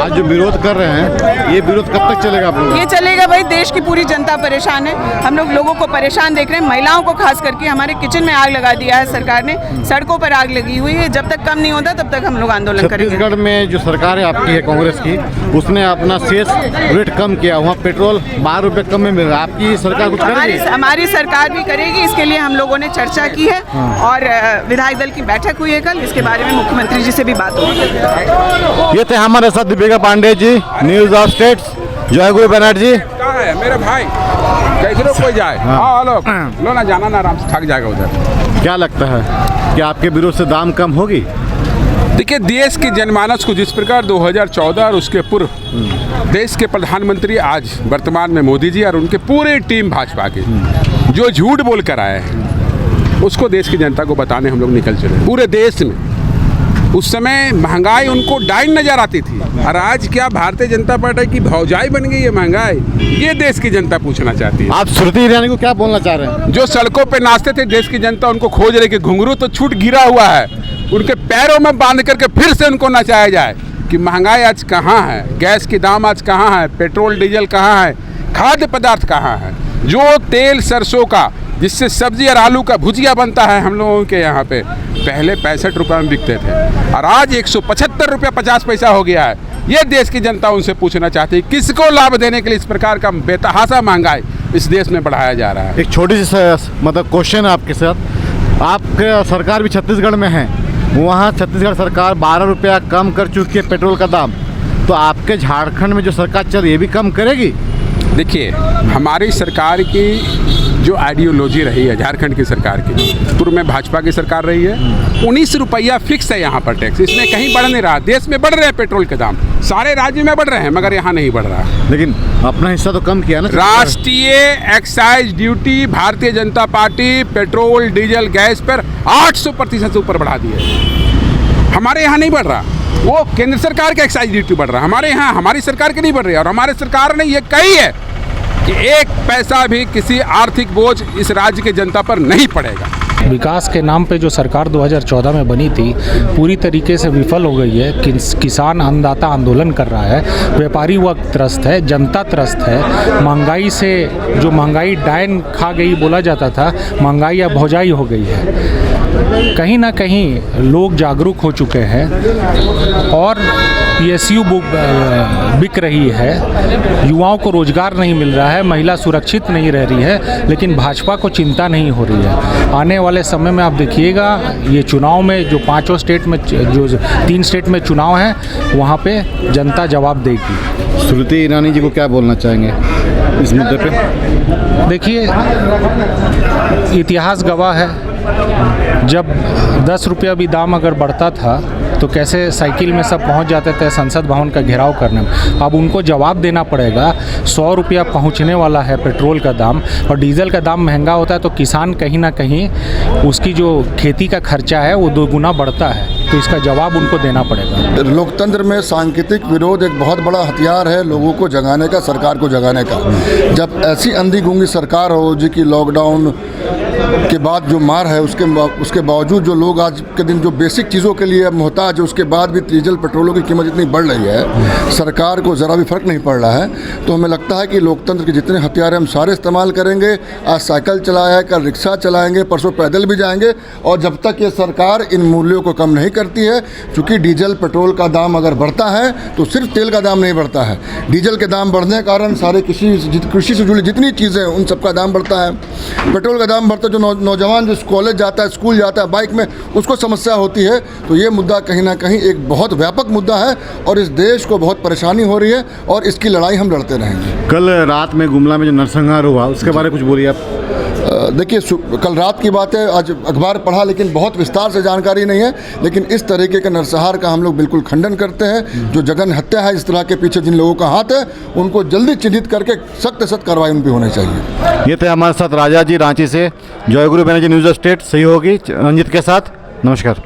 आज जो विरोध कर रहे हैं, ये विरोध कब तक चलेगा आप लोग? ये चलेगा भाई, देश की पूरी जनता परेशान है। हम लोग लोगों को परेशान देख रहे हैं, महिलाओं को खास करके। हमारे किचन में आग लगा दिया है सरकार ने, सड़कों पर आग लगी हुई है। जब तक कम नहीं होता तब तक हम लोग आंदोलन करेंगे। छत्तीसगढ़ में जो सरकार है आपकी है, कांग्रेस की, उसने अपना सेस रेट कम किया, वहाँ पेट्रोल 12 रुपये कम में मिल रहा है। आपकी सरकार कुछ करेगी? हमारी सरकार भी करेगी। इसके लिए हम लोगों ने चर्चा की है और विधायक दल की बैठक हुई है कल। इसके बारे में मुख्यमंत्री जी से भी बात होगी। ये थे हमारे साथ Deepika Pandey ji, news of states, जयगुरु बनर्जी। कहाँ है मेरे भाई? कैसे लोग कोई जाए? हाँ लो ना, जाना ना, आराम से थक जाएगा उधर। क्या लगता है कि आपके विरोध से दाम कम होगी? देखिए, देश की जनमानस को जिस प्रकार 2014 और उसके पूर्व देश के प्रधानमंत्री आज वर्तमान में मोदी जी और उनके पूरे टीम भाजपा के जो झूठ बोल कर आए हैं, उसको देश की जनता को बताने हम लोग निकल चले। पूरे देश में उस समय महंगाई उनको डाइन नजर आती थी, और आज क्या भारतीय जनता पार्टी की भौजाई बन गई है महंगाई? ये देश की जनता पूछना चाहती है। आप स्मृति ईरानी को क्या बोलना चाह रहे हैं? जो सड़कों पे नाचते थे, देश की जनता उनको खोज रही कि घुंघरू तो छूट गिरा हुआ है, उनके पैरों में बांध करके फिर से उनको नचाया जाए कि महंगाई आज कहाँ है, गैस के दाम आज कहाँ है, पेट्रोल डीजल कहाँ है, खाद्य पदार्थ कहाँ है। जो तेल सरसों का, जिससे सब्जी और आलू का भुजिया बनता है हम लोगों के यहाँ पे, पहले 65 रुपये में बिकते थे और आज 175 रुपये 50 पैसा हो गया है। ये देश की जनता उनसे पूछना चाहती है, किसको लाभ देने के लिए इस प्रकार का बेतहाशा महंगाई इस देश में बढ़ाया जा रहा है। एक छोटी सी मतलब क्वेश्चन है आपके साथ। आपके सरकार भी छत्तीसगढ़ में है, वहाँ छत्तीसगढ़ सरकार 12 रुपया कम कर चुकी है पेट्रोल का दाम, तो आपके झारखंड में जो सरकार चल रही है ये भी कम करेगी? देखिए, हमारी सरकार की जो आइडियोलॉजी रही है झारखंड की सरकार की, पूर्व में भाजपा की सरकार रही है, 19 रुपया फिक्स है यहाँ पर टैक्स, इसमें कहीं बढ़ नहीं रहा। देश में बढ़ रहे हैं पेट्रोल के दाम, सारे राज्यों में बढ़ रहे हैं, मगर यहाँ नहीं बढ़ रहा। लेकिन अपना हिस्सा तो कम किया ना। राष्ट्रीय excise duty Bharatiya Janata party petrol diesel gas पर 800% से ऊपर बढ़ा दी है। हमारे यहाँ नहीं बढ़ रहा, वो केंद्र सरकार का एक्साइज ड्यूटी बढ़ रहा है, हमारे यहाँ हमारी सरकार की नहीं बढ़ रही है। और हमारी सरकार ने ये कही है कि एक पैसा भी किसी आर्थिक बोझ इस राज्य की जनता पर नहीं पड़ेगा। विकास के नाम पे जो सरकार 2014 में बनी थी पूरी तरीके से विफल हो गई है। किसान अन्नदाता आंदोलन कर रहा है, व्यापारी वर्ग त्रस्त है, जनता त्रस्त है। महंगाई से जो महंगाई डायन खा गई बोला जाता था, महंगाई अब भौजाई हो गई है। कहीं ना कहीं लोग जागरूक हो चुके हैं और PSU बिक रही है, युवाओं को रोजगार नहीं मिल रहा है, महिला सुरक्षित नहीं रह रही है, लेकिन भाजपा को चिंता नहीं हो रही है। आने वाले समय में आप देखिएगा, ये चुनाव में जो 5 स्टेट में, जो 3 स्टेट में चुनाव है, वहाँ पे जनता जवाब देगी। स्मृति ईरानी जी को क्या बोलना चाहेंगे इस मुद्दे पे? देखिए, इतिहास गवाह है, जब 10 रुपया भी दाम अगर बढ़ता था तो कैसे साइकिल में सब पहुंच जाते थे संसद भवन का घेराव करने में। अब उनको जवाब देना पड़ेगा। 100 रुपया पहुंचने वाला है पेट्रोल का दाम, और डीजल का दाम महंगा होता है तो किसान कहीं ना कहीं उसकी जो खेती का खर्चा है वो 2 गुना बढ़ता है, तो इसका जवाब उनको देना पड़ेगा। लोकतंत्र में सांकेतिक विरोध एक बहुत बड़ा हथियार है लोगों को जगाने का, सरकार को जगाने का। जब ऐसी अंधी गूंगी सरकार हो जी की लॉकडाउन के बाद जो मार है, उसके बावजूद जो लोग आज के दिन जो बेसिक चीज़ों के लिए मोहताज है, उसके बाद भी डीजल पेट्रोलों की कीमत इतनी बढ़ रही है, सरकार को ज़रा भी फ़र्क नहीं पड़ रहा है। तो हमें लगता है कि लोकतंत्र के जितने हथियार हैं हम सारे इस्तेमाल करेंगे। आज साइकिल चलाया, कल रिक्शा चलाएंगे, परसों पैदल भी जाएंगे, और जब तक ये सरकार इन मूल्यों को कम नहीं करती है, चूँकि डीजल पेट्रोल का दाम अगर बढ़ता है तो सिर्फ तेल का दाम नहीं बढ़ता है, डीजल के दाम बढ़ने के कारण सारे कृषि से जुड़ी जितनी चीज़ें हैं उन सबका दाम बढ़ता है। पेट्रोल का दाम बढ़ता है, जो नौजवान जो कॉलेज जाता है, स्कूल जाता है बाइक में, उसको समस्या होती है। तो ये मुद्दा कहीं ना कहीं एक बहुत व्यापक मुद्दा है और इस देश को बहुत परेशानी हो रही है, और इसकी लड़ाई हम लड़ते रहेंगे। कल रात में गुमला में जो नरसंहार हुआ उसके बारे में कुछ बोलिए आप। देखिए, कल रात की बात है, आज अखबार पढ़ा लेकिन बहुत विस्तार से जानकारी नहीं है, लेकिन इस तरीके के नरसंहार का हम लोग बिल्कुल खंडन करते हैं। जो जघन हत्या है, इस तरह के पीछे जिन लोगों का हाथ है, उनको जल्दी चिन्हित करके सख्त कार्रवाई उन पर होनी चाहिए। ये थे हमारे साथ राजा जी रांची से, जयगुरु बनर्जी न्यूज स्टेट सहयोगी रंजित के साथ। नमस्कार।